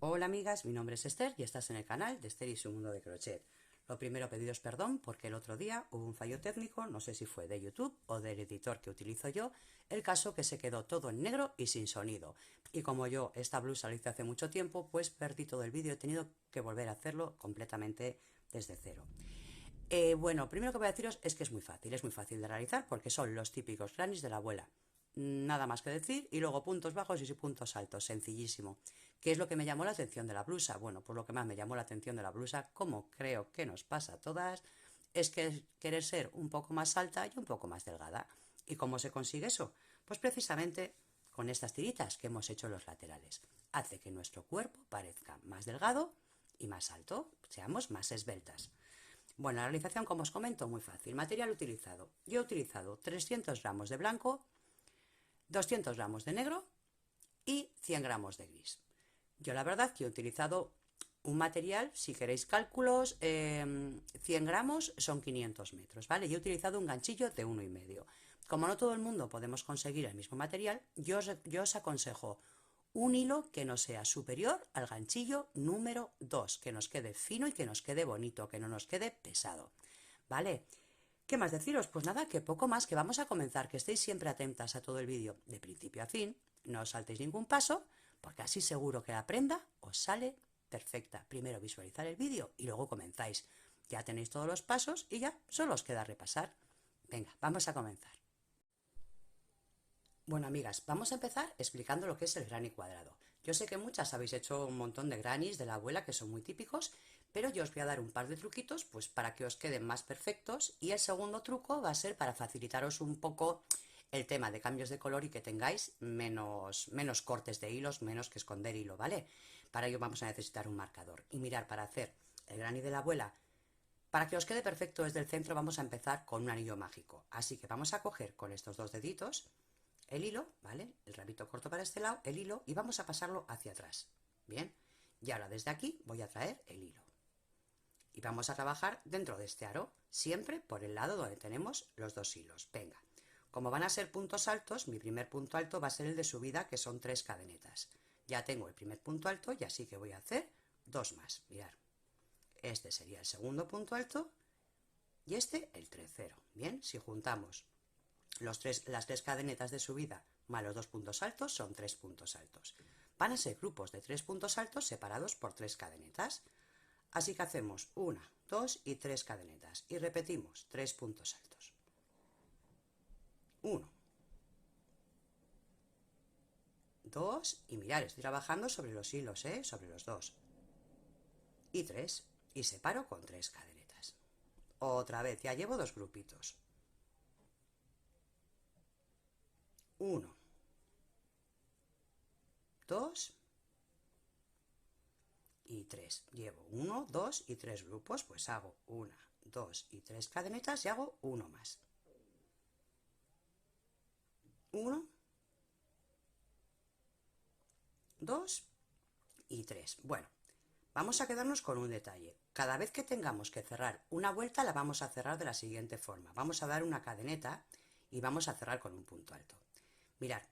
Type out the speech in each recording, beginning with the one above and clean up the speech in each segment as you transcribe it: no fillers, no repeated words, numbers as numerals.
Hola amigas, mi nombre es Esther y estás en el canal de Esther y su mundo de crochet. Lo primero, pediros perdón porque el otro día hubo un fallo técnico, no sé si fue de YouTube o del editor que utilizo yo, el caso que se quedó todo en negro y sin sonido. Y como yo esta blusa la hice hace mucho tiempo, pues perdí todo el vídeo, he tenido que volver a hacerlo completamente desde cero. Bueno, primero que voy a deciros es que es muy fácil de realizar porque son los típicos grannies de la abuela. Nada más que decir, y luego puntos bajos y puntos altos, sencillísimo. ¿Qué es lo que me llamó la atención de la blusa? Bueno, pues lo que más me llamó la atención de la blusa, como creo que nos pasa a todas, es que querer ser un poco más alta y un poco más delgada. ¿Y cómo se consigue eso? Pues precisamente con estas tiritas que hemos hecho en los laterales. Hace que nuestro cuerpo parezca más delgado y más alto, seamos más esbeltas. Bueno, la realización, como os comento, muy fácil. Material utilizado. Yo he utilizado 300 gramos de blanco, 200 gramos de negro y 100 gramos de gris. Yo la verdad que he utilizado un material, si queréis cálculos, 100 gramos son 500 metros, ¿vale? Yo he utilizado un ganchillo de 1,5. Como no todo el mundo podemos conseguir el mismo material, yo os aconsejo un hilo que no sea superior al ganchillo número 2, que nos quede fino y que nos quede bonito, que no nos quede pesado, ¿vale? ¿Qué más deciros? Pues nada, que poco más, que vamos a comenzar, que estéis siempre atentas a todo el vídeo de principio a fin, no os saltéis ningún paso, porque así seguro que la prenda os sale perfecta. Primero visualizar el vídeo y luego comenzáis. Ya tenéis todos los pasos y ya solo os queda repasar. Venga, vamos a comenzar. Bueno, amigas, vamos a empezar explicando lo que es el granny cuadrado. Yo sé que muchas habéis hecho un montón de grannies de la abuela que son muy típicos, pero yo os voy a dar un par de truquitos pues para que os queden más perfectos, y el segundo truco va a ser para facilitaros un poco el tema de cambios de color y que tengáis menos cortes de hilos, menos que esconder hilo, ¿vale? Para ello vamos a necesitar un marcador. Y mirar, para hacer el granny de la abuela, para que os quede perfecto desde el centro, vamos a empezar con un anillo mágico. Así que vamos a coger con estos dos deditos el hilo, ¿vale? El rabito corto para este lado, el hilo, y vamos a pasarlo hacia atrás. Bien, y ahora desde aquí voy a traer el hilo. Y vamos a trabajar dentro de este aro, siempre por el lado donde tenemos los dos hilos. Venga, como van a ser puntos altos, mi primer punto alto va a ser el de subida, que son 3 cadenetas. Ya tengo el primer punto alto y así que voy a hacer 2 más. Mirad, este sería el segundo punto alto y este el tercero. Bien, si juntamos las 3 cadenetas de subida más los 2 puntos altos son 3 puntos altos. Van a ser grupos de 3 puntos altos separados por 3 cadenetas. Así que hacemos 1, 2 y 3 cadenetas y repetimos 3 puntos altos. 1, 2 y mirad, estoy trabajando sobre los hilos, sobre los 2 y 3 y separo con 3 cadenetas. Otra vez, ya llevo 2 grupitos. 1, 2 y 3. Llevo 1, 2 y 3 grupos, pues hago 1, 2 y 3 cadenetas y hago uno más. 1, 2 y 3. Bueno, vamos a quedarnos con un detalle. Cada vez que tengamos que cerrar una vuelta, la vamos a cerrar de la siguiente forma. Vamos a dar una cadeneta y vamos a cerrar con un punto alto. Mirad,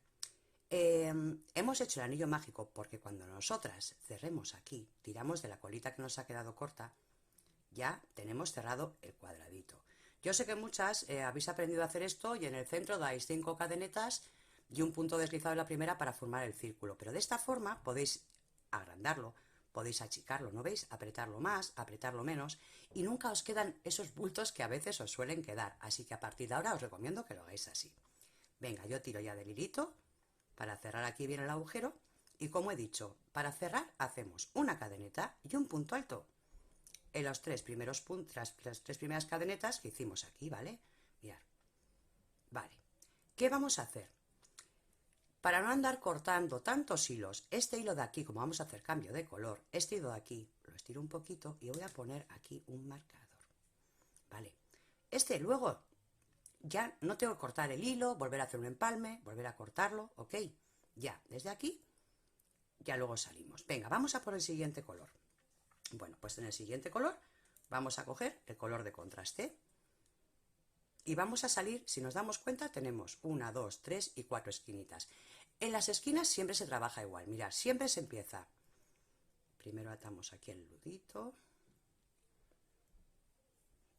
hemos hecho el anillo mágico porque cuando nosotras cerremos aquí, tiramos de la colita que nos ha quedado corta, ya tenemos cerrado el cuadradito. Yo sé que muchas habéis aprendido a hacer esto y en el centro dais 5 cadenetas y un punto deslizado en la primera para formar el círculo, pero de esta forma podéis agrandarlo, podéis achicarlo, ¿no veis? Apretarlo más, apretarlo menos, y nunca os quedan esos bultos que a veces os suelen quedar, así que a partir de ahora os recomiendo que lo hagáis así. Venga, yo tiro ya del hilito para cerrar aquí bien el agujero, y como he dicho, para cerrar hacemos una cadeneta y un punto alto en los 3 primeros puntos, las 3 primeras cadenetas que hicimos aquí, ¿vale? Mirad. Vale, ¿qué vamos a hacer? Para no andar cortando tantos hilos, este hilo de aquí, como vamos a hacer cambio de color, este hilo de aquí lo estiro un poquito y voy a poner aquí un marcador, ¿vale? Este luego ya no tengo que cortar el hilo, volver a hacer un empalme, volver a cortarlo, ¿ok? Ya, desde aquí, ya luego salimos. Venga, vamos a por el siguiente color. Bueno, pues en el siguiente color vamos a coger el color de contraste y vamos a salir, si nos damos cuenta, tenemos 1, 2, 3 y 4 esquinitas. En las esquinas siempre se trabaja igual, mirad, siempre se empieza Primero atamos aquí el nudito.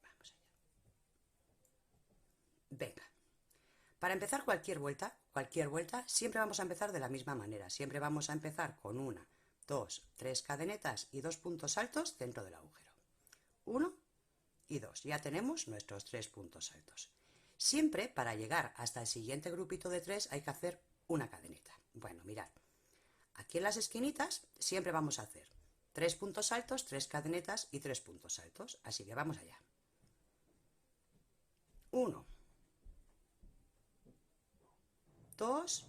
Vamos allá. Venga. Para empezar cualquier vuelta, siempre vamos a empezar de la misma manera. Siempre vamos a empezar con 1, 2, 3 cadenetas y 2 puntos altos dentro del agujero. 1 y 2. Ya tenemos nuestros 3 puntos altos. Siempre para llegar hasta el siguiente grupito de 3 hay que hacer una cadeneta. Bueno, mirad. Aquí en las esquinitas siempre vamos a hacer 3 puntos altos, 3 cadenetas y 3 puntos altos. Así que vamos allá. 1, 2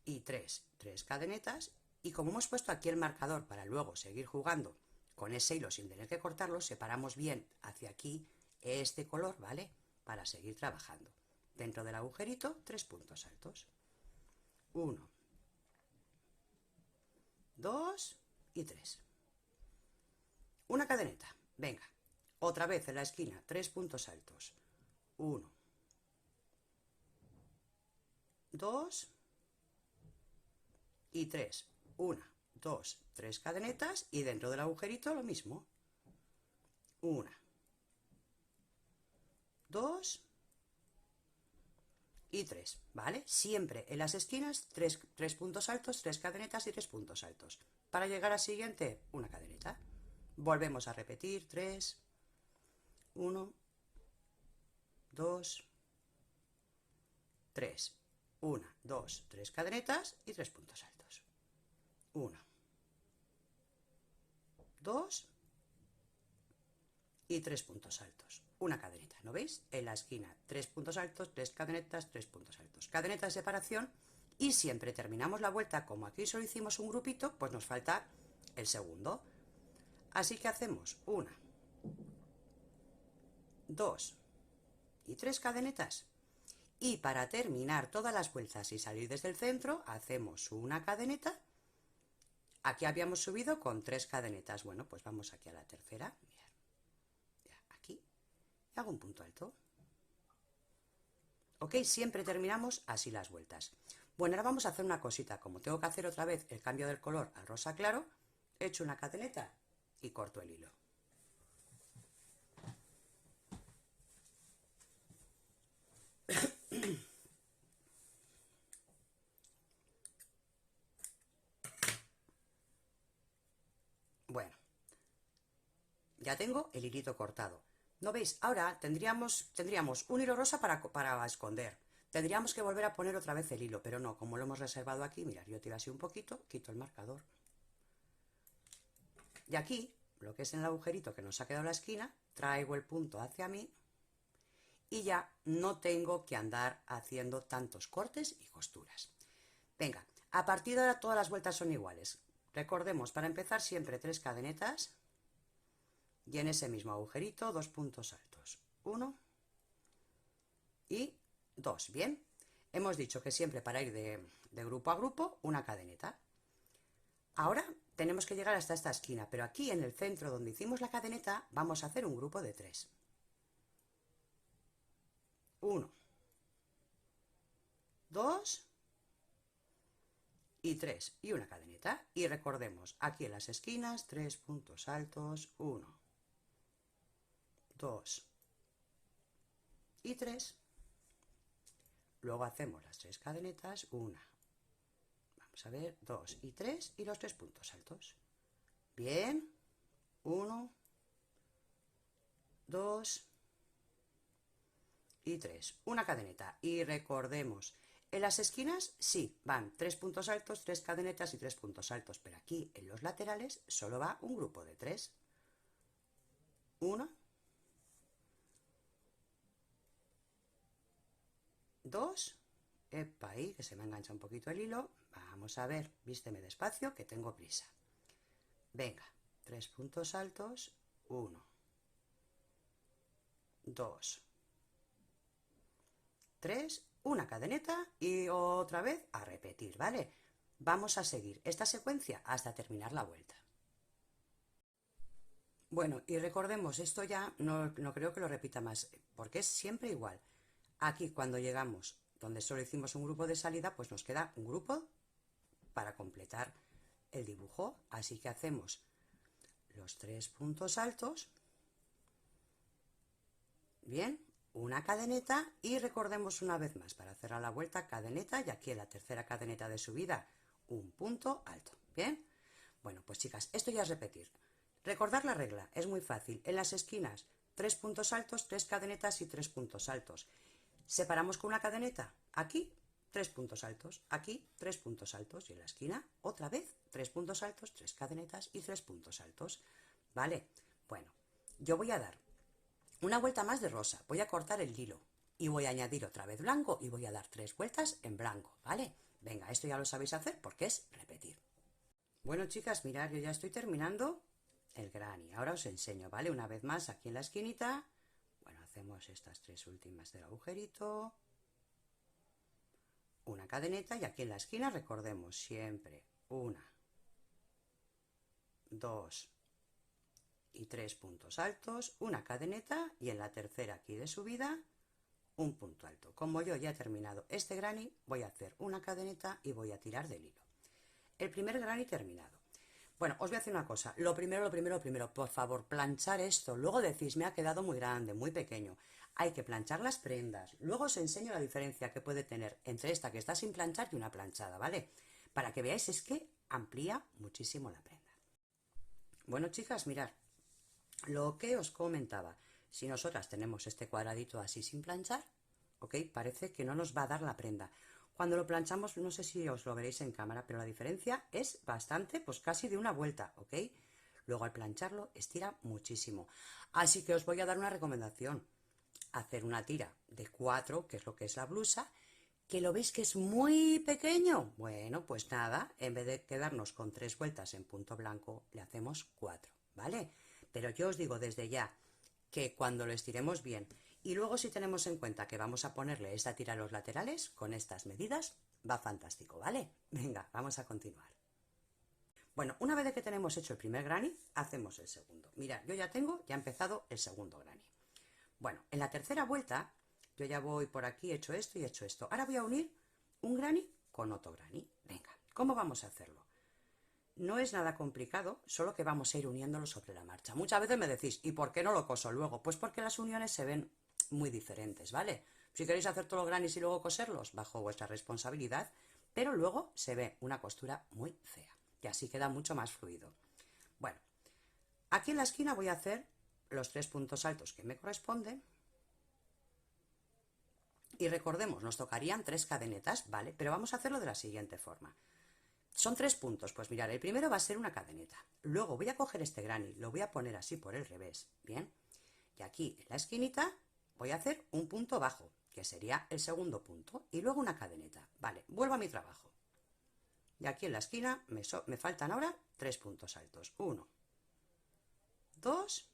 y 3. 3 cadenetas. Y como hemos puesto aquí el marcador para luego seguir jugando con ese hilo sin tener que cortarlo, separamos bien hacia aquí este color, ¿vale? Para seguir trabajando. Dentro del agujerito, 3 puntos altos. 1, 2 y 3. Una cadeneta. Venga. Otra vez en la esquina, 3 puntos altos. 1, 2 y 3. 1, 2, 3 cadenetas y dentro del agujerito lo mismo. 1, 2 y 3, ¿vale? Siempre en las esquinas 3 puntos altos, 3 cadenetas y 3 puntos altos. Para llegar al siguiente, una cadeneta. Volvemos a repetir, 3, 1, 2, 3. 1, 2, 3 cadenetas y 3 puntos altos. 1, 2 y 3 puntos altos. Una cadeneta, ¿no veis? En la esquina, 3 puntos altos, 3 cadenetas, 3 puntos altos. Cadeneta de separación y siempre terminamos la vuelta, como aquí solo hicimos un grupito, pues nos falta el segundo. Así que hacemos 1, 2 y 3 cadenetas. Y para terminar todas las vueltas y salir desde el centro, hacemos una cadeneta. Aquí habíamos subido con 3 cadenetas. Bueno, pues vamos aquí a la tercera. Mirad. Ya, aquí. Y hago un punto alto. ¿Ok? Siempre terminamos así las vueltas. Bueno, ahora vamos a hacer una cosita. Como tengo que hacer otra vez el cambio del color al rosa claro, echo una cadeneta y corto el hilo. Bueno, ya tengo el hilito cortado. ¿No veis? Ahora tendríamos un hilo rosa para esconder. Tendríamos que volver a poner otra vez el hilo, pero no, como lo hemos reservado aquí, mirad, yo tiro así un poquito, quito el marcador. Y aquí, lo que es en el agujerito que nos ha quedado la esquina, traigo el punto hacia mí y ya no tengo que andar haciendo tantos cortes y costuras. Venga, a partir de ahora todas las vueltas son iguales. Recordemos, para empezar siempre 3 cadenetas y en ese mismo agujerito 2 puntos altos. 1 y 2. Bien, hemos dicho que siempre para ir de grupo a grupo una cadeneta. Ahora tenemos que llegar hasta esta esquina, pero aquí en el centro donde hicimos la cadeneta vamos a hacer un grupo de 3. 1, 2 y 3 y una cadeneta. Y recordemos, aquí en las esquinas 3 puntos altos, 1, 2 y 3. Luego hacemos las 3 cadenetas, 1, vamos a ver, 2 y 3 y los 3 puntos altos. Bien, 1, 2 y 3, una cadeneta. Y recordemos, en las esquinas sí, van 3 puntos altos, 3 cadenetas y 3 puntos altos, pero aquí en los laterales solo va un grupo de 3. 1, 2, epa, ahí, que se me engancha un poquito el hilo. Vamos a ver, vísteme despacio, que tengo prisa. Venga, 3 puntos altos, 1, 2, 3, una cadeneta y otra vez a repetir, ¿vale? Vamos a seguir esta secuencia hasta terminar la vuelta. Bueno, y recordemos, esto ya no creo que lo repita más, porque es siempre igual. Aquí cuando llegamos donde solo hicimos un grupo de salida, pues nos queda un grupo para completar el dibujo. Así que hacemos los 3 puntos altos, bien, una cadeneta y recordemos una vez más, para cerrar la vuelta, cadeneta, y aquí en la tercera cadeneta de subida, un punto alto, bien. Bueno, pues chicas, esto ya es repetir. Recordar la regla, es muy fácil. En las esquinas, 3 puntos altos, 3 cadenetas y 3 puntos altos. Separamos con una cadeneta, aquí 3 puntos altos, aquí 3 puntos altos, y en la esquina otra vez 3 puntos altos, 3 cadenetas y 3 puntos altos. ¿Vale? Bueno, yo voy a dar una vuelta más de rosa, voy a cortar el hilo y voy a añadir otra vez blanco y voy a dar 3 vueltas en blanco, ¿vale? Venga, esto ya lo sabéis hacer porque es repetir. Bueno, chicas, mirad, yo ya estoy terminando el granny. Ahora os enseño, ¿vale? Una vez más aquí en la esquinita. Bueno, hacemos estas 3 últimas del agujerito, una cadeneta, y aquí en la esquina recordemos siempre 1, 2 y 3 puntos altos, una cadeneta, y en la tercera aquí de subida un punto alto. Como yo ya he terminado este granny, voy a hacer una cadeneta y voy a tirar del hilo. El primer granny terminado. Bueno, os voy a decir una cosa. Lo primero, por favor, planchar esto. Luego decís, me ha quedado muy grande, muy pequeño. Hay que planchar las prendas. Luego os enseño la diferencia que puede tener entre esta que está sin planchar y una planchada, ¿vale? Para que veáis, es que amplía muchísimo la prenda. Bueno, chicas, mirad. Lo que os comentaba. Si nosotras tenemos este cuadradito así sin planchar, ¿ok? Parece que no nos va a dar la prenda. Cuando lo planchamos, no sé si os lo veréis en cámara, pero la diferencia es bastante, pues casi de una vuelta, ¿ok? Luego al plancharlo estira muchísimo. Así que os voy a dar una recomendación. Hacer una tira de 4, que es lo que es la blusa, que lo veis que es muy pequeño. Bueno, pues nada, en vez de quedarnos con 3 vueltas en punto blanco, le hacemos 4, ¿vale? Pero yo os digo desde ya que cuando lo estiremos bien, y luego si tenemos en cuenta que vamos a ponerle esta tira a los laterales, con estas medidas va fantástico, ¿vale? Venga, vamos a continuar. Bueno, una vez que tenemos hecho el primer granny, hacemos el segundo. Mirad, yo ya he empezado el segundo granny. Bueno, en la tercera vuelta, yo ya voy por aquí, he hecho esto y he hecho esto. Ahora voy a unir un granny con otro granny. Venga, ¿cómo vamos a hacerlo? No es nada complicado, solo que vamos a ir uniéndolo sobre la marcha. Muchas veces me decís, ¿y por qué no lo coso luego? Pues porque las uniones se ven muy diferentes, ¿vale? Si queréis hacer todos los grannies y luego coserlos, bajo vuestra responsabilidad, pero luego se ve una costura muy fea, y así queda mucho más fluido. Bueno, aquí en la esquina voy a hacer los 3 puntos altos que me corresponden, y recordemos, nos tocarían 3 cadenetas, ¿vale? Pero vamos a hacerlo de la siguiente forma. Son 3 puntos, pues mirad, el primero va a ser una cadeneta. Luego voy a coger este granny, lo voy a poner así por el revés, ¿bien? Y aquí en la esquinita voy a hacer un punto bajo, que sería el segundo punto, y luego una cadeneta. Vale, vuelvo a mi trabajo. Y aquí en la esquina me faltan ahora 3 puntos altos. 1, 2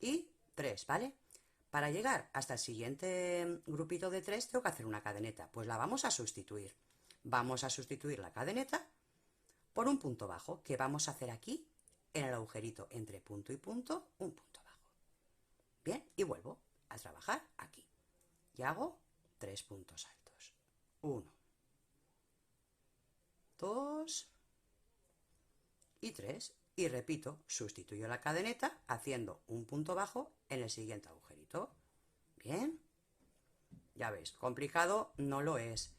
y 3, ¿vale? Para llegar hasta el siguiente grupito de 3 tengo que hacer una cadeneta, pues la vamos a sustituir. Vamos a sustituir la cadeneta por un punto bajo, que vamos a hacer aquí en el agujerito entre punto y punto, un punto bajo. Bien, y vuelvo a trabajar aquí. Y hago 3 puntos altos. 1, 2 y 3. Y repito, sustituyo la cadeneta haciendo un punto bajo en el siguiente agujerito. Bien, ya veis, complicado no lo es.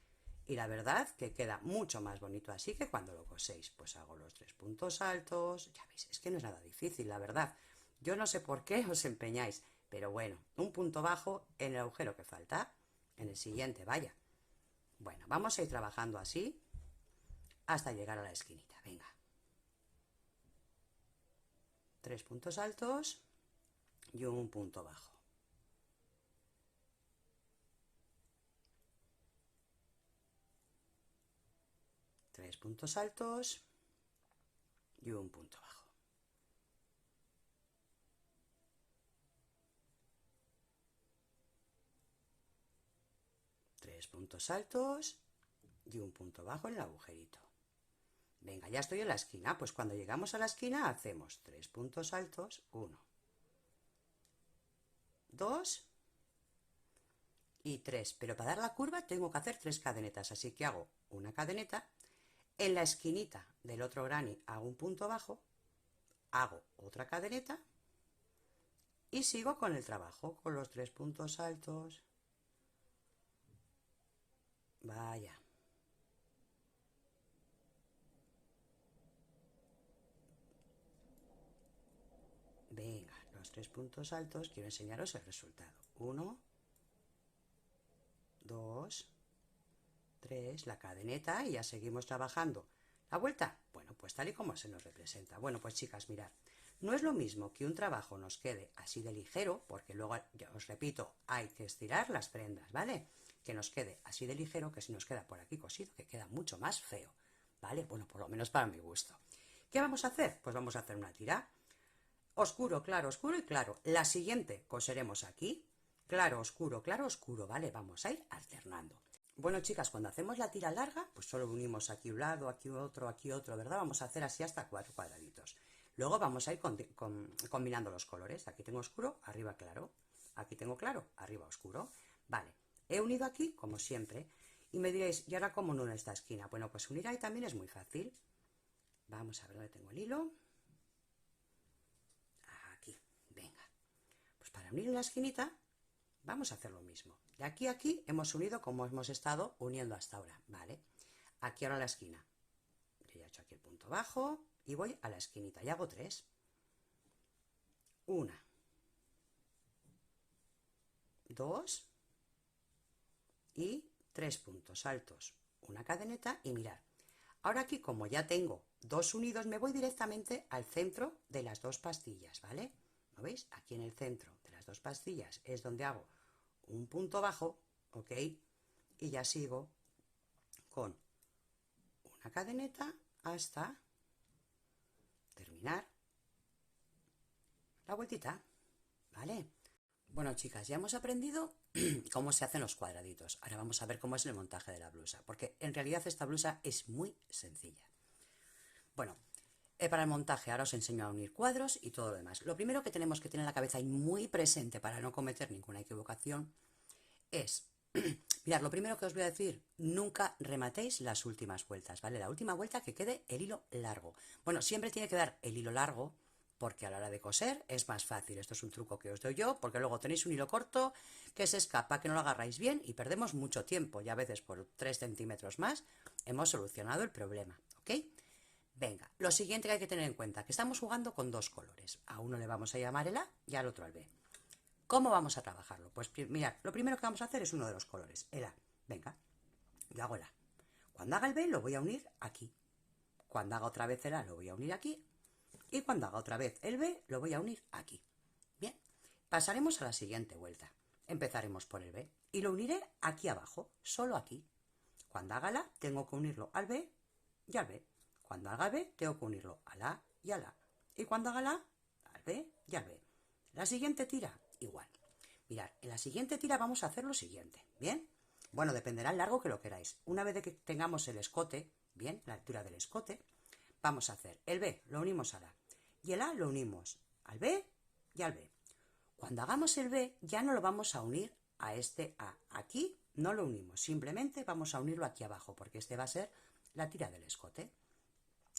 Y la verdad que queda mucho más bonito así que cuando lo coséis. Pues hago los 3 puntos altos. Ya veis, es que no es nada difícil, la verdad. Yo no sé por qué os empeñáis, pero bueno, un punto bajo en el agujero que falta. En el siguiente, vaya. Bueno, vamos a ir trabajando así hasta llegar a la esquinita. Venga. 3 puntos altos y un punto bajo. Tres puntos altos y un punto bajo. Tres puntos altos y un punto bajo en el agujerito. Venga, ya estoy en la esquina, pues cuando llegamos a la esquina hacemos 3 puntos altos, 1, 2 y 3, pero para dar la curva tengo que hacer 3 cadenetas, así que hago una cadeneta En la esquinita del otro granny hago un punto bajo, hago otra cadeneta y sigo con el trabajo, con los 3 puntos altos. Vaya. Venga, los 3 puntos altos, quiero enseñaros el resultado. 1, 2, 3, la cadeneta y ya seguimos trabajando. ¿La vuelta? Bueno, pues tal y como se nos representa. Bueno, pues chicas, mirad, no es lo mismo que un trabajo nos quede así de ligero, porque luego, ya os repito, hay que estirar las prendas, ¿vale? Que nos quede así de ligero, que si nos queda por aquí cosido, que queda mucho más feo, ¿vale? Bueno, por lo menos para mi gusto. ¿Qué vamos a hacer? Pues vamos a hacer una tira. Oscuro, oscuro y claro. La siguiente coseremos aquí. Claro, oscuro, ¿vale? Vamos a ir alternando. Bueno, chicas, cuando hacemos la tira larga, pues solo unimos aquí un lado, aquí otro, ¿verdad? Vamos a hacer así hasta 4 cuadraditos. Luego vamos a ir combinando los colores. Aquí tengo oscuro, arriba claro. Aquí tengo claro, arriba oscuro. Vale, he unido aquí, como siempre. Y me diréis, ¿y ahora cómo uno en esta esquina? Bueno, pues unir ahí también es muy fácil. Vamos a ver dónde tengo el hilo. Aquí, venga. Pues para unir en la esquinita vamos a hacer lo mismo. De aquí a aquí hemos unido como hemos estado uniendo hasta ahora, ¿vale? Aquí ahora la esquina. Yo ya he hecho aquí el punto bajo y voy a la esquinita y hago 3. 1, 2 y 3 puntos altos. Una cadeneta y mirar. Ahora aquí, como ya tengo 2 unidos, me voy directamente al centro de las 2 pastillas, ¿vale? ¿Lo veis? Aquí en el centro de las 2 pastillas es donde hago un punto bajo, ¿ok? Y ya sigo con una cadeneta hasta terminar la vueltita, ¿vale? Bueno, chicas, ya hemos aprendido cómo se hacen los cuadraditos. Ahora vamos a ver cómo es el montaje de la blusa, porque en realidad esta blusa es muy sencilla. Bueno, para el montaje ahora os enseño a unir cuadros y todo lo demás. Lo primero que tenemos que tener en la cabeza y muy presente para no cometer ninguna equivocación es, mirad, lo primero que os voy a decir, nunca rematéis las últimas vueltas, ¿vale? La última vuelta que quede el hilo largo. Bueno, siempre tiene que dar el hilo largo porque a la hora de coser es más fácil. Esto es un truco que os doy yo, porque luego tenéis un hilo corto que se escapa, que no lo agarráis bien y perdemos mucho tiempo. Y a veces por 3 centímetros más hemos solucionado el problema, ¿ok? Venga, lo siguiente que hay que tener en cuenta, que estamos jugando con 2 colores. A uno le vamos a llamar el A y al otro el B. ¿Cómo vamos a trabajarlo? Pues mirad, lo primero que vamos a hacer es uno de los colores, el A. Venga, yo hago el A. Cuando haga el B lo voy a unir aquí. Cuando haga otra vez el A lo voy a unir aquí. Y cuando haga otra vez el B lo voy a unir aquí. Bien, pasaremos a la siguiente vuelta. Empezaremos por el B y lo uniré aquí abajo, solo aquí. Cuando haga el A tengo que unirlo al B y al B. Cuando haga el B tengo que unirlo al A y al A. Y cuando haga el A, al B y al B. La siguiente tira, igual. Mirad, en la siguiente tira vamos a hacer lo siguiente, ¿bien? Bueno, dependerá el largo que lo queráis. Una vez de que tengamos el escote, bien, la altura del escote, vamos a hacer el B, lo unimos al A. Y el A lo unimos al B y al B. Cuando hagamos el B ya no lo vamos a unir a este A. Aquí no lo unimos, simplemente vamos a unirlo aquí abajo, porque este va a ser la tira del escote.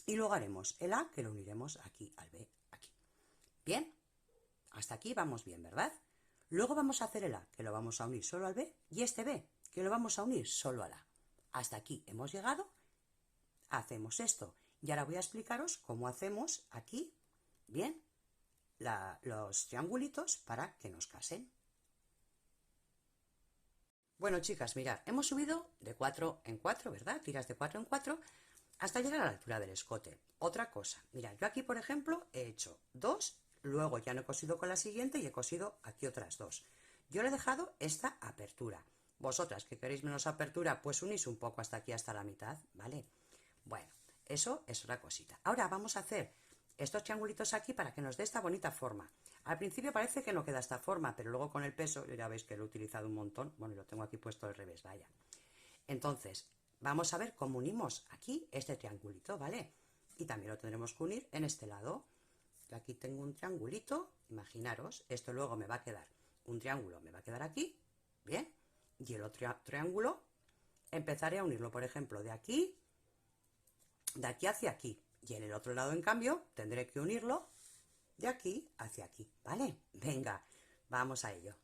Y luego haremos el A, que lo uniremos aquí al B, aquí. ¿Bien? Hasta aquí vamos bien, ¿verdad? Luego vamos a hacer el A, que lo vamos a unir solo al B, y este B, que lo vamos a unir solo al A. Hasta aquí hemos llegado, hacemos esto. Y ahora voy a explicaros cómo hacemos aquí, bien, los triangulitos para que nos casen. Bueno, chicas, mirad, hemos subido de 4 en 4, ¿verdad? Tiras de 4 en 4 hasta llegar a la altura del escote. Otra cosa, mirad, yo aquí, por ejemplo, he hecho 2, luego ya no he cosido con la siguiente y he cosido aquí otras 2. Yo le he dejado esta apertura. Vosotras que queréis menos apertura, pues unís un poco hasta aquí, hasta la mitad, ¿vale? Bueno, eso es otra cosita. Ahora vamos a hacer estos triangulitos aquí para que nos dé esta bonita forma. Al principio parece que no queda esta forma, pero luego con el peso, ya veis que lo he utilizado un montón. Bueno, lo tengo aquí puesto al revés, vaya. Entonces, vamos a ver cómo unimos aquí este triangulito, ¿vale? Y también lo tendremos que unir en este lado. Yo aquí tengo un triangulito, imaginaros, esto luego me va a quedar, un triángulo me va a quedar aquí, ¿bien? Y el otro triángulo empezaré a unirlo, por ejemplo, de aquí de aquí hacia aquí. Y en el otro lado, en cambio, tendré que unirlo de aquí hacia aquí, ¿vale? Venga, vamos a ello.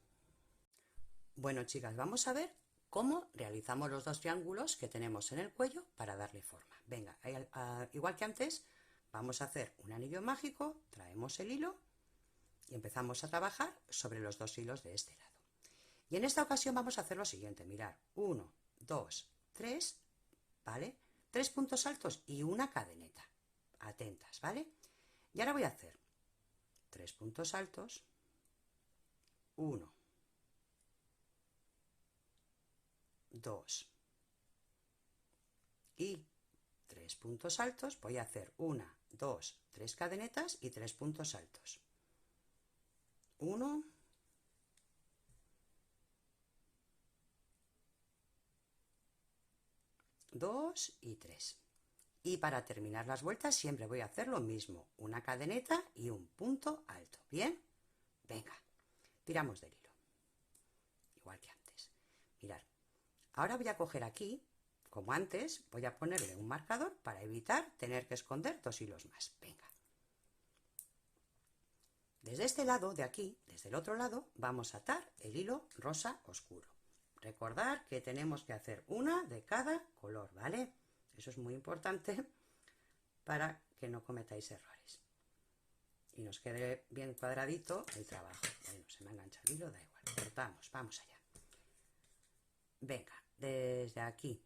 Bueno, chicas, vamos a ver cómo realizamos los dos triángulos que tenemos en el cuello para darle forma. Venga, igual que antes, vamos a hacer un anillo mágico, traemos el hilo y empezamos a trabajar sobre los dos hilos de este lado. Y en esta ocasión vamos a hacer lo siguiente, mirar, 1, 2, 3, ¿vale? 3 puntos altos y una cadeneta. Atentas, ¿vale? Y ahora voy a hacer 3 puntos altos, 1, 2 y 3 puntos altos. Voy a hacer 1, 2, 3 cadenetas y 3 puntos altos. 1, 2 y 3. Y para terminar las vueltas siempre voy a hacer lo mismo, una cadeneta y un punto alto. ¿Bien? Venga, tiramos del hilo, igual que antes. Mirad, ahora voy a coger aquí, como antes, voy a ponerle un marcador para evitar tener que esconder 2 hilos más. Venga. Desde este lado de aquí, desde el otro lado, vamos a atar el hilo rosa oscuro. Recordad que tenemos que hacer una de cada color, ¿vale? Eso es muy importante para que no cometáis errores. Y nos quede bien cuadradito el trabajo. Bueno, se me ha enganchado el hilo, da igual. Cortamos, vamos allá. Venga, desde aquí.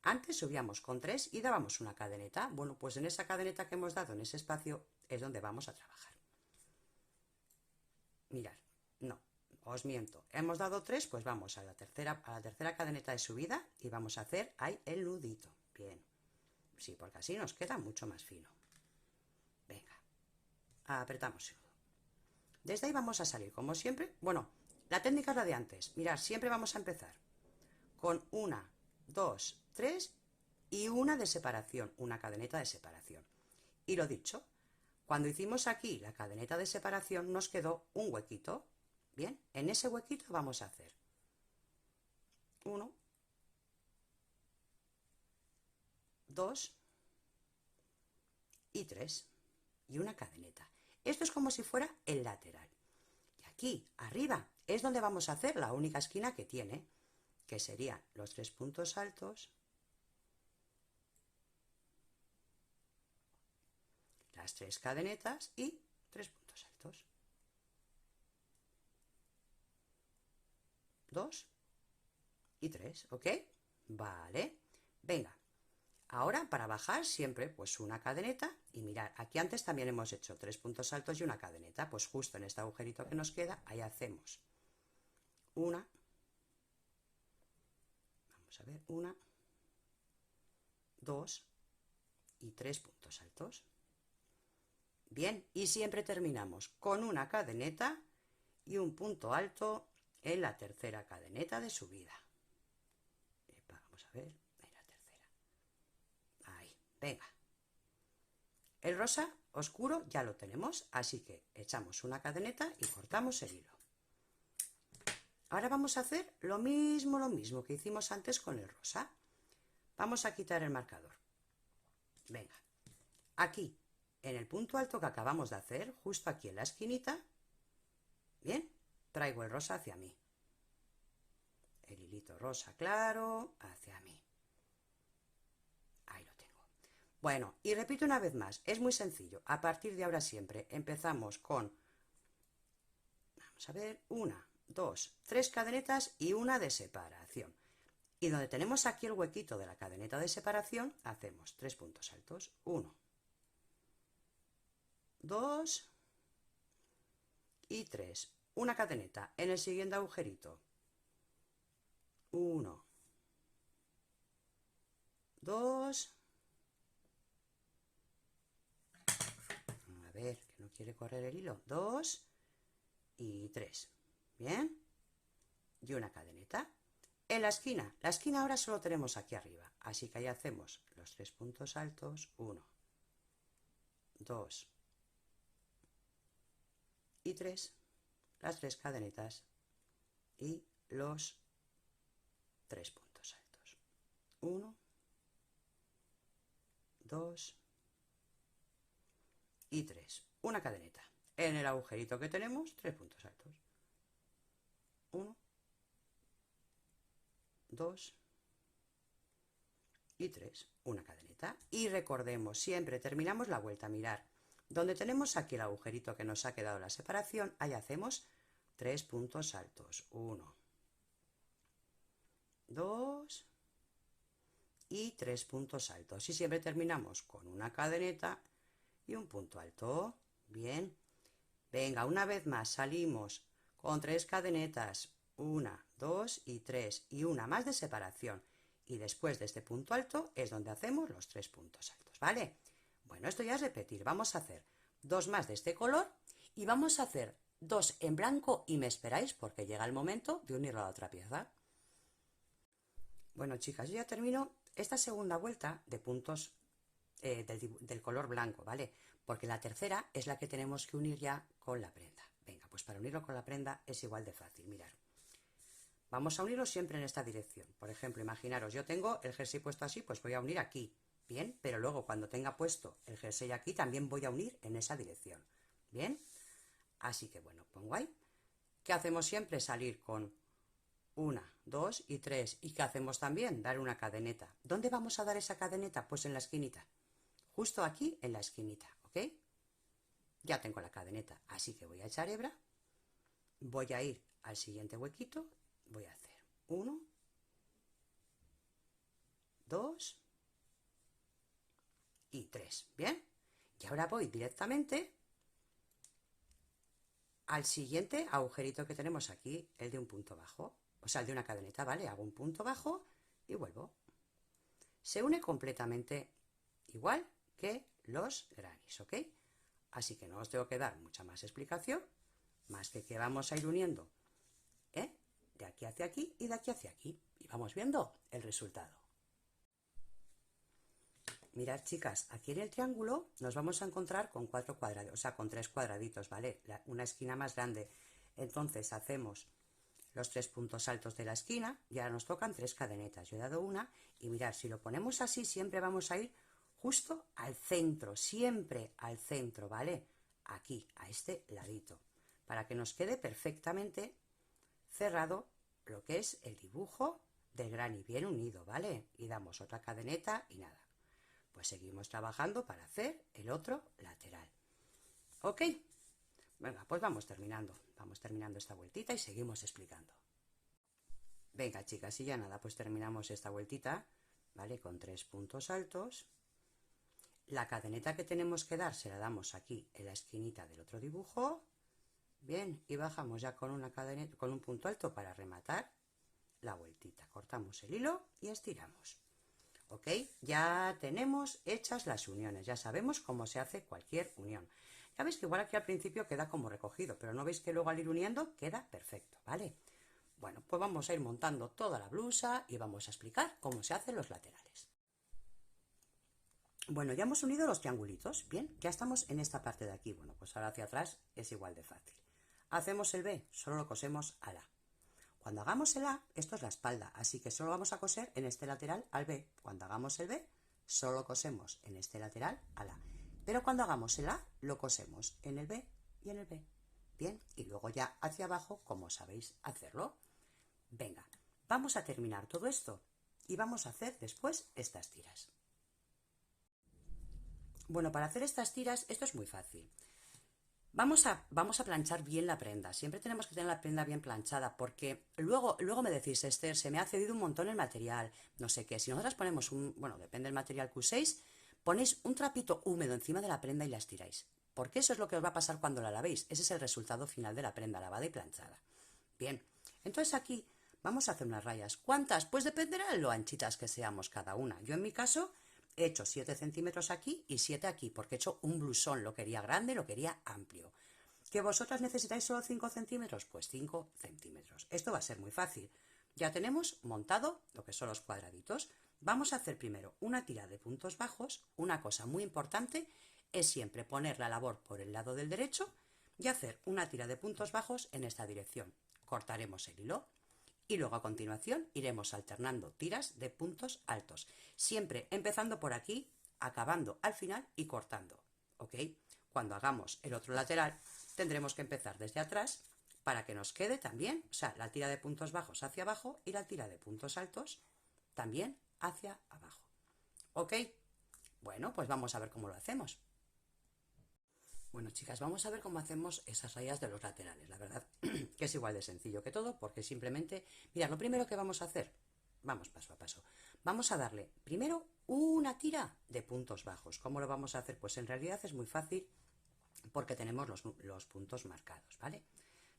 Antes subíamos con 3 y dábamos una cadeneta. Bueno, pues en esa cadeneta que hemos dado en ese espacio es donde vamos a trabajar. Mirad, no, os miento. Hemos dado 3, pues vamos a la tercera cadeneta de subida y vamos a hacer ahí el nudito. Bien. Sí, porque así nos queda mucho más fino. Venga, apretamos el nudo. Desde ahí vamos a salir, como siempre. Bueno, la técnica es la de antes. Mirad, siempre vamos a empezar con 1, 2, 3 y una de separación, una cadeneta de separación. Y lo dicho, cuando hicimos aquí la cadeneta de separación nos quedó un huequito. Bien, en ese huequito vamos a hacer 1, 2 y 3 y una cadeneta. Esto es como si fuera el lateral. Y aquí arriba es donde vamos a hacer la única esquina que tiene, que serían los 3 puntos altos, las 3 cadenetas y 3 puntos altos. 2 y 3, ¿ok? Vale. Venga. Ahora para bajar siempre pues una cadeneta y mirad, aquí antes también hemos hecho 3 puntos altos y una cadeneta, pues justo en este agujerito que nos queda, ahí hacemos una, vamos a ver, 1, 2 y 3 puntos altos. Bien, y siempre terminamos con una cadeneta y un punto alto en la tercera cadeneta de subida. Vamos a ver, en la tercera. Ahí, venga. El rosa oscuro ya lo tenemos, así que echamos una cadeneta y cortamos el hilo. Ahora vamos a hacer lo mismo que hicimos antes con el rosa. Vamos a quitar el marcador. Venga, aquí, en el punto alto que acabamos de hacer, justo aquí en la esquinita, bien, traigo el rosa hacia mí. El hilito rosa claro hacia mí. Ahí lo tengo. Bueno, y repito una vez más, es muy sencillo. A partir de ahora siempre empezamos con, vamos a ver, 1, 2, 3 cadenetas y una de separación. Y donde tenemos aquí el huequito de la cadeneta de separación, hacemos 3 puntos altos. 1, 2 y 3. Una cadeneta en el siguiente agujerito. 1, 2. A ver, que no quiere correr el hilo. 2 y 3. Bien. Y una cadeneta. En la esquina ahora solo tenemos aquí arriba, así que ahí hacemos los 3 puntos altos, 1, 2 y 3, las 3 cadenetas y los 3 puntos altos, 1, 2 y 3. Una cadeneta. En el agujerito que tenemos, 3 puntos altos. 1, 2 y 3. Una cadeneta. Y recordemos, siempre terminamos la vuelta. Mirar, donde tenemos aquí el agujerito que nos ha quedado la separación, ahí hacemos 3 puntos altos. 1, 2 y 3 puntos altos. Y siempre terminamos con una cadeneta y un punto alto. Bien. Venga, una vez más salimos con 3 cadenetas. 1, 2 y 3 y una más de separación. Y después de este punto alto es donde hacemos los 3 puntos altos, ¿vale? Bueno, esto ya es repetir. Vamos a hacer 2 más de este color y vamos a hacer 2 en blanco y me esperáis porque llega el momento de unirlo a la otra pieza. Bueno, chicas, yo ya termino esta segunda vuelta de puntos del color blanco, ¿vale? Porque la tercera es la que tenemos que unir ya con la prenda. Venga, pues para unirlo con la prenda es igual de fácil, mirad. Vamos a unirlo siempre en esta dirección. Por ejemplo, imaginaros, yo tengo el jersey puesto así, pues voy a unir aquí, ¿bien? Pero luego cuando tenga puesto el jersey aquí, también voy a unir en esa dirección, ¿bien? Así que bueno, pongo ahí. ¿Qué hacemos siempre? Salir con 1, 2 y 3. ¿Y qué hacemos también? Dar una cadeneta. ¿Dónde vamos a dar esa cadeneta? Pues en la esquinita. Justo aquí en la esquinita, ¿ok? Ya tengo la cadeneta, así que voy a echar hebra. Voy a ir al siguiente huequito. Voy a hacer 1, 2 y 3, ¿bien? Y ahora voy directamente al siguiente agujerito que tenemos aquí, el de un punto bajo, o sea, el de una cadeneta, ¿vale? Hago un punto bajo y vuelvo. Se une completamente igual que los grannies, ¿ok? Así que no os tengo que dar mucha más explicación, más que vamos a ir uniendo, ¿eh? De aquí hacia aquí y de aquí hacia aquí. Y vamos viendo el resultado. Mirad, chicas, aquí en el triángulo nos vamos a encontrar con 4 cuadrados, o sea, con 3 cuadraditos, ¿vale? Una esquina más grande. Entonces hacemos los 3 puntos altos de la esquina y ahora nos tocan 3 cadenetas. Yo he dado una y mirad, si lo ponemos así siempre vamos a ir justo al centro, siempre al centro, ¿vale? Aquí, a este ladito, para que nos quede perfectamente cerrado lo que es el dibujo del granny, bien unido, ¿vale? Y damos otra cadeneta y nada. Pues seguimos trabajando para hacer el otro lateral. ¿Ok? Venga, pues vamos terminando esta vueltita y seguimos explicando. Venga, chicas, y ya nada, pues terminamos esta vueltita, ¿vale? Con 3 puntos altos. La cadeneta que tenemos que dar se la damos aquí en la esquinita del otro dibujo. Bien, y bajamos ya con una cadeneta, con un punto alto para rematar la vueltita. Cortamos el hilo y estiramos. ¿Ok? Ya tenemos hechas las uniones, ya sabemos cómo se hace cualquier unión. Ya veis que igual aquí al principio queda como recogido, pero no veis que luego al ir uniendo queda perfecto, ¿vale? Bueno, pues vamos a ir montando toda la blusa y vamos a explicar cómo se hacen los laterales. Bueno, ya hemos unido los triangulitos, bien, ya estamos en esta parte de aquí. Bueno, pues ahora hacia atrás es igual de fácil. Hacemos el B, solo lo cosemos al A. Cuando hagamos el A, esto es la espalda, así que solo vamos a coser en este lateral al B. Cuando hagamos el B, solo cosemos en este lateral al A. Pero cuando hagamos el A, lo cosemos en el B y en el B. Bien, y luego ya hacia abajo, como sabéis hacerlo. Venga, vamos a terminar todo esto y vamos a hacer después estas tiras. Bueno, para hacer estas tiras, esto es muy fácil. Vamos a planchar bien la prenda. Siempre tenemos que tener la prenda bien planchada porque luego me decís, Esther, se me ha cedido un montón el material, no sé qué. Si nosotras ponemos bueno, depende del material que uséis, ponéis un trapito húmedo encima de la prenda y la estiráis. Porque eso es lo que os va a pasar cuando la lavéis. Ese es el resultado final de la prenda lavada y planchada. Bien, entonces aquí vamos a hacer unas rayas. ¿Cuántas? Pues dependerá de lo anchitas que seamos cada una. Yo en mi caso he hecho 7 centímetros aquí y 7 aquí, porque he hecho un blusón, lo quería grande, lo quería amplio. ¿Que vosotras necesitáis solo 5 centímetros? Pues 5 centímetros. Esto va a ser muy fácil. Ya tenemos montado lo que son los cuadraditos. Vamos a hacer primero una tira de puntos bajos. Una cosa muy importante es siempre poner la labor por el lado del derecho y hacer una tira de puntos bajos en esta dirección. Cortaremos el hilo. Y luego a continuación iremos alternando tiras de puntos altos, siempre empezando por aquí acabando al final y cortando, ¿ok? Cuando hagamos el otro lateral tendremos que empezar desde atrás para que nos quede también, o sea, la tira de puntos bajos hacia abajo y la tira de puntos altos también hacia abajo, ¿ok? Bueno, pues vamos a ver cómo lo hacemos. Bueno, chicas, vamos a ver cómo hacemos esas rayas de los laterales. La verdad que es igual de sencillo que todo, porque simplemente, mira, lo primero que vamos a hacer, vamos paso a paso, vamos a darle primero una tira de puntos bajos. ¿Cómo lo vamos a hacer? Pues en realidad es muy fácil porque tenemos los puntos marcados, ¿vale?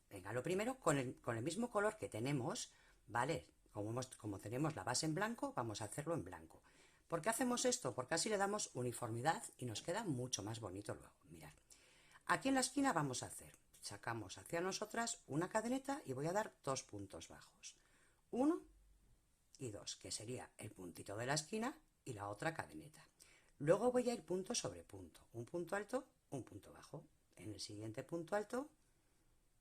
Venga, lo primero, con el mismo color que tenemos, ¿vale? Como tenemos la base en blanco, vamos a hacerlo en blanco. ¿Por qué hacemos esto? Porque así le damos uniformidad y nos queda mucho más bonito luego. Mirad. Aquí en la esquina vamos a hacer, sacamos hacia nosotras una cadeneta y voy a dar 2 puntos bajos. 1 y 2, que sería el puntito de la esquina y la otra cadeneta. Luego voy a ir punto sobre punto, un punto alto, un punto bajo. En el siguiente punto alto,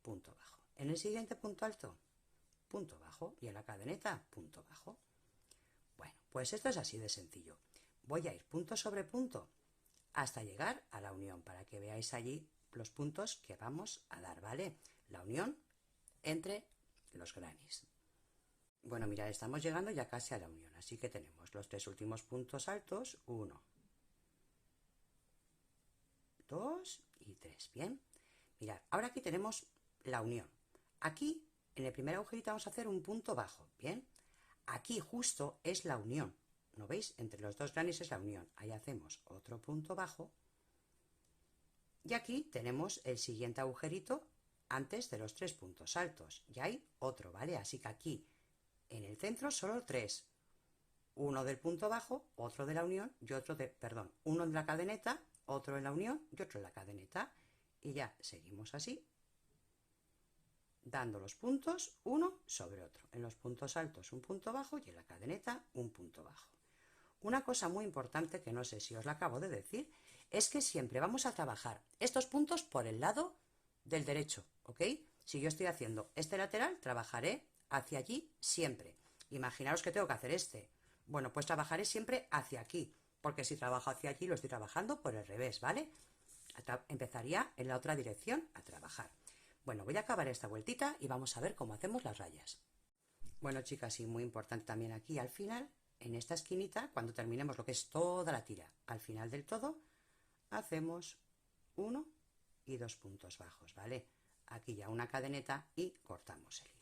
punto bajo. En el siguiente punto alto, punto bajo. Y en la cadeneta, punto bajo. Bueno, pues esto es así de sencillo. Voy a ir punto sobre punto hasta llegar a la unión, para que veáis allí los puntos que vamos a dar, ¿vale? La unión entre los grannies. Bueno, mirad, estamos llegando ya casi a la unión, así que tenemos los 3 últimos puntos altos, 1, 2 y 3, ¿bien? Mirad, ahora aquí tenemos la unión. Aquí, en el primer agujerito vamos a hacer un punto bajo, ¿bien? Aquí justo es la unión, ¿no veis? Entre los dos grannies es la unión. Ahí hacemos otro punto bajo. Y aquí tenemos el siguiente agujerito antes de los 3 puntos altos. Y hay otro, ¿vale? Así que aquí, en el centro, solo 3. Uno del punto bajo, otro de la unión y otro de, perdón, uno en la cadeneta, otro en la unión y otro en la cadeneta. Y ya seguimos así, dando los puntos uno sobre otro. En los puntos altos un punto bajo y en la cadeneta un punto bajo. Una cosa muy importante que no sé si os la acabo de decir es que siempre vamos a trabajar estos puntos por el lado del derecho, ¿ok? Si yo estoy haciendo este lateral, trabajaré hacia allí siempre. Imaginaros que tengo que hacer este. Bueno, pues trabajaré siempre hacia aquí, porque si trabajo hacia allí lo estoy trabajando por el revés, ¿vale? Empezaría en la otra dirección a trabajar. Bueno, voy a acabar esta vueltita y vamos a ver cómo hacemos las rayas. Bueno, chicas, y muy importante también aquí al final, en esta esquinita, cuando terminemos lo que es toda la tira, al final del todo, hacemos 1 y 2 puntos bajos, ¿vale? Aquí ya una cadeneta y cortamos el hilo.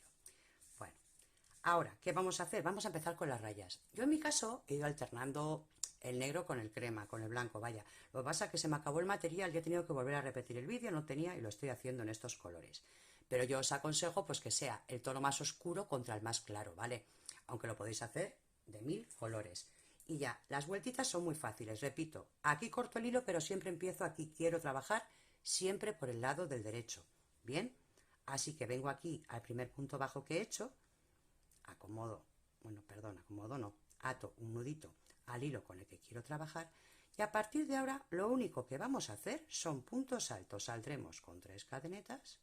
Bueno, ahora, ¿qué vamos a hacer? Vamos a empezar con las rayas. Yo en mi caso he ido alternando el negro con el crema, con el blanco, vaya. Lo que pasa es que se me acabó el material y he tenido que volver a repetir el vídeo, no tenía y lo estoy haciendo en estos colores. Pero yo os aconsejo pues que sea el tono más oscuro contra el más claro, ¿vale? Aunque lo podéis hacer de 1000 colores. Y ya, las vueltitas son muy fáciles, repito, aquí corto el hilo, pero siempre empiezo aquí, quiero trabajar siempre por el lado del derecho, ¿bien? Así que vengo aquí al primer punto bajo que he hecho, acomodo, bueno, perdón, acomodo no, ato un nudito al hilo con el que quiero trabajar y a partir de ahora lo único que vamos a hacer son puntos altos, saldremos con 3 cadenetas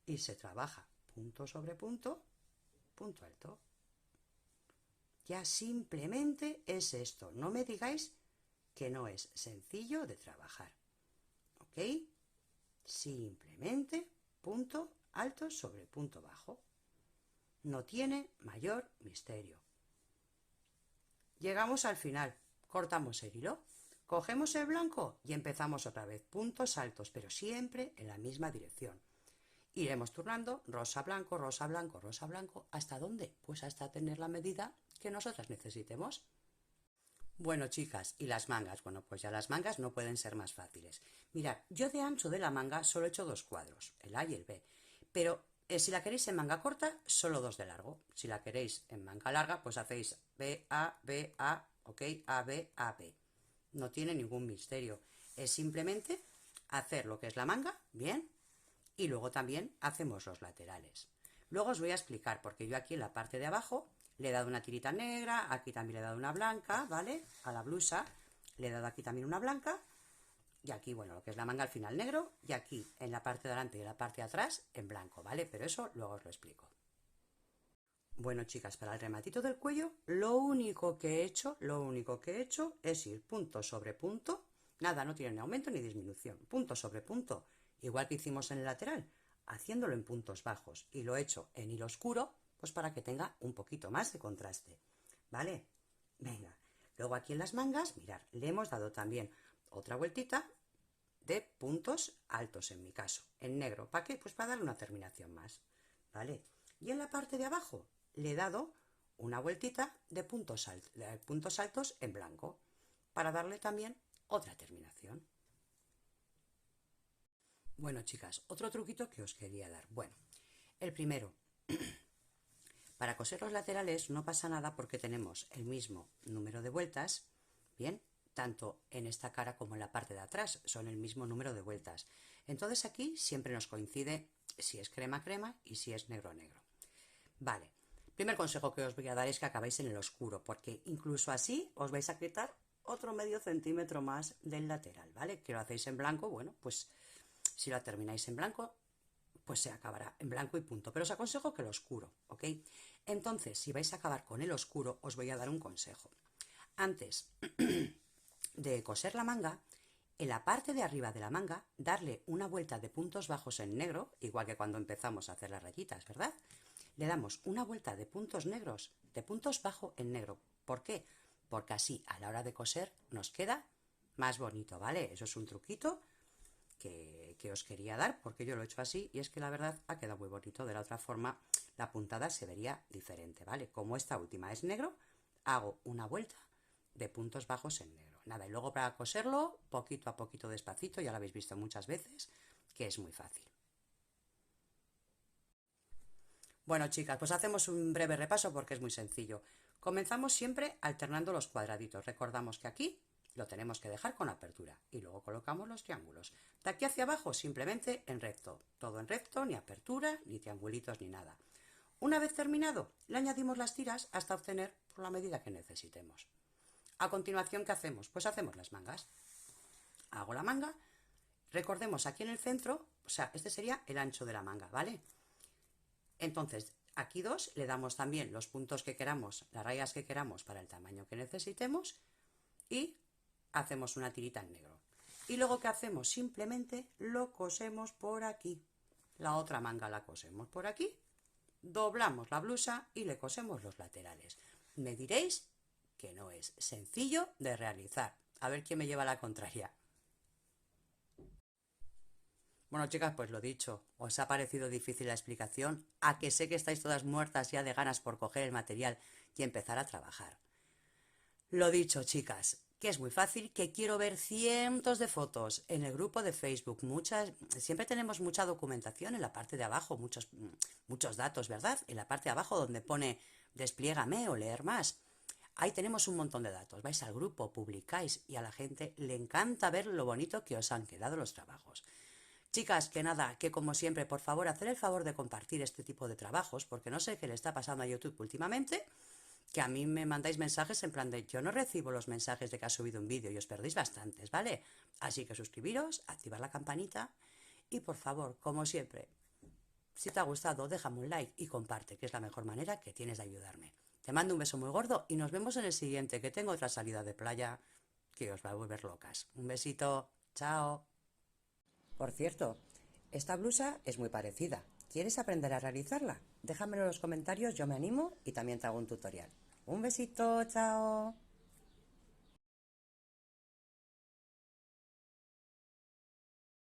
y se trabaja punto sobre punto, punto alto. Ya simplemente es esto, no me digáis que no es sencillo de trabajar, ¿ok? Simplemente punto alto sobre punto bajo. No tiene mayor misterio. Llegamos al final, cortamos el hilo, cogemos el blanco y empezamos otra vez, puntos altos, pero siempre en la misma dirección. Iremos turnando rosa, blanco, rosa, blanco, rosa, blanco. ¿Hasta dónde? Pues hasta tener la medida que nosotras necesitemos. Bueno, chicas, ¿y las mangas? Bueno, pues ya las mangas no pueden ser más fáciles. Mirad, yo de ancho de la manga solo he hecho 2 cuadros, el A y el B. Pero si la queréis en manga corta, solo 2 de largo. Si la queréis en manga larga, pues hacéis B, A, ¿ok? A, B, A, B. No tiene ningún misterio. Es simplemente hacer lo que es la manga, bien, y luego también hacemos los laterales. Luego os voy a explicar, porque yo aquí en la parte de abajo le he dado una tirita negra, aquí también le he dado una blanca, ¿vale? A la blusa le he dado aquí también una blanca, y aquí, bueno, lo que es la manga al final negro, y aquí en la parte de delante y en la parte de atrás en blanco, ¿vale? Pero eso luego os lo explico. Bueno, chicas, para el rematito del cuello, lo único que he hecho es ir punto sobre punto. Nada, no tiene ni aumento ni disminución. Punto sobre punto, igual que hicimos en el lateral, haciéndolo en puntos bajos. Y lo he hecho en hilo oscuro, pues para que tenga un poquito más de contraste. ¿Vale? Venga. Luego aquí en las mangas, mirad, le hemos dado también otra vueltita de puntos altos en mi caso, en negro. ¿Para qué? Pues para darle una terminación más. ¿Vale? Y en la parte de abajo le he dado una vueltita de puntos altos en blanco para darle también otra terminación. Bueno, chicas, otro truquito que os quería dar. Bueno, el primero, para coser los laterales no pasa nada porque tenemos el mismo número de vueltas, ¿bien? Tanto en esta cara como en la parte de atrás son el mismo número de vueltas. Entonces aquí siempre nos coincide si es crema crema y si es negro negro. Vale, primer consejo que os voy a dar es que acabéis en el oscuro, porque incluso así os vais a quitar otro medio centímetro más del lateral, ¿vale? Que lo hacéis en blanco, bueno, pues si lo termináis en blanco, pues se acabará en blanco y punto. Pero os aconsejo que el oscuro, ¿ok? Entonces, si vais a acabar con el oscuro, os voy a dar un consejo. Antes de coser la manga, en la parte de arriba de la manga, darle una vuelta de puntos bajos en negro, igual que cuando empezamos a hacer las rayitas, ¿verdad? Le damos una vuelta de puntos negros, de puntos bajo en negro. ¿Por qué? Porque así a la hora de coser nos queda más bonito, ¿vale? Eso es un truquito que os quería dar porque yo lo he hecho así y es que la verdad ha quedado muy bonito. De la otra forma la puntada se vería diferente, ¿vale? Como esta última es negro, hago una vuelta de puntos bajos en negro. Nada, y luego para coserlo, poquito a poquito despacito, ya lo habéis visto muchas veces, que es muy fácil. Bueno, chicas, pues hacemos un breve repaso porque es muy sencillo. Comenzamos siempre alternando los cuadraditos. Recordamos que aquí lo tenemos que dejar con apertura y luego colocamos los triángulos. De aquí hacia abajo simplemente en recto. Todo en recto, ni apertura, ni triangulitos, ni nada. Una vez terminado, le añadimos las tiras hasta obtener por la medida que necesitemos. A continuación, ¿qué hacemos? Pues hacemos las mangas. Hago la manga. Recordemos aquí en el centro, o sea, este sería el ancho de la manga, ¿vale? Entonces, aquí dos, le damos también los puntos que queramos, las rayas que queramos para el tamaño que necesitemos y hacemos una tirita en negro. Y luego, ¿qué hacemos? Simplemente lo cosemos por aquí. La otra manga la cosemos por aquí, doblamos la blusa y le cosemos los laterales. Me diréis que no es sencillo de realizar. A ver quién me lleva la contraria. Bueno, chicas, pues lo dicho, ¿os ha parecido difícil la explicación? A que sé que estáis todas muertas ya de ganas por coger el material y empezar a trabajar. Lo dicho, chicas, que es muy fácil, que quiero ver cientos de fotos en el grupo de Facebook. Siempre tenemos mucha documentación en la parte de abajo, muchos datos, ¿verdad? En la parte de abajo donde pone despliégame o leer más. Ahí tenemos un montón de datos. Vais al grupo, publicáis y a la gente le encanta ver lo bonito que os han quedado los trabajos. Chicas, que nada, que como siempre, por favor, hacer el favor de compartir este tipo de trabajos, porque no sé qué le está pasando a YouTube últimamente, que a mí me mandáis mensajes en plan de yo no recibo los mensajes de que has subido un vídeo y os perdéis bastantes, ¿vale? Así que suscribiros, activar la campanita y por favor, como siempre, si te ha gustado, déjame un like y comparte, que es la mejor manera que tienes de ayudarme. Te mando un beso muy gordo y nos vemos en el siguiente, que tengo otra salida de playa que os va a volver locas. Un besito, chao. Por cierto, esta blusa es muy parecida. ¿Quieres aprender a realizarla? Déjamelo en los comentarios, yo me animo y también te hago un tutorial. Un besito, chao.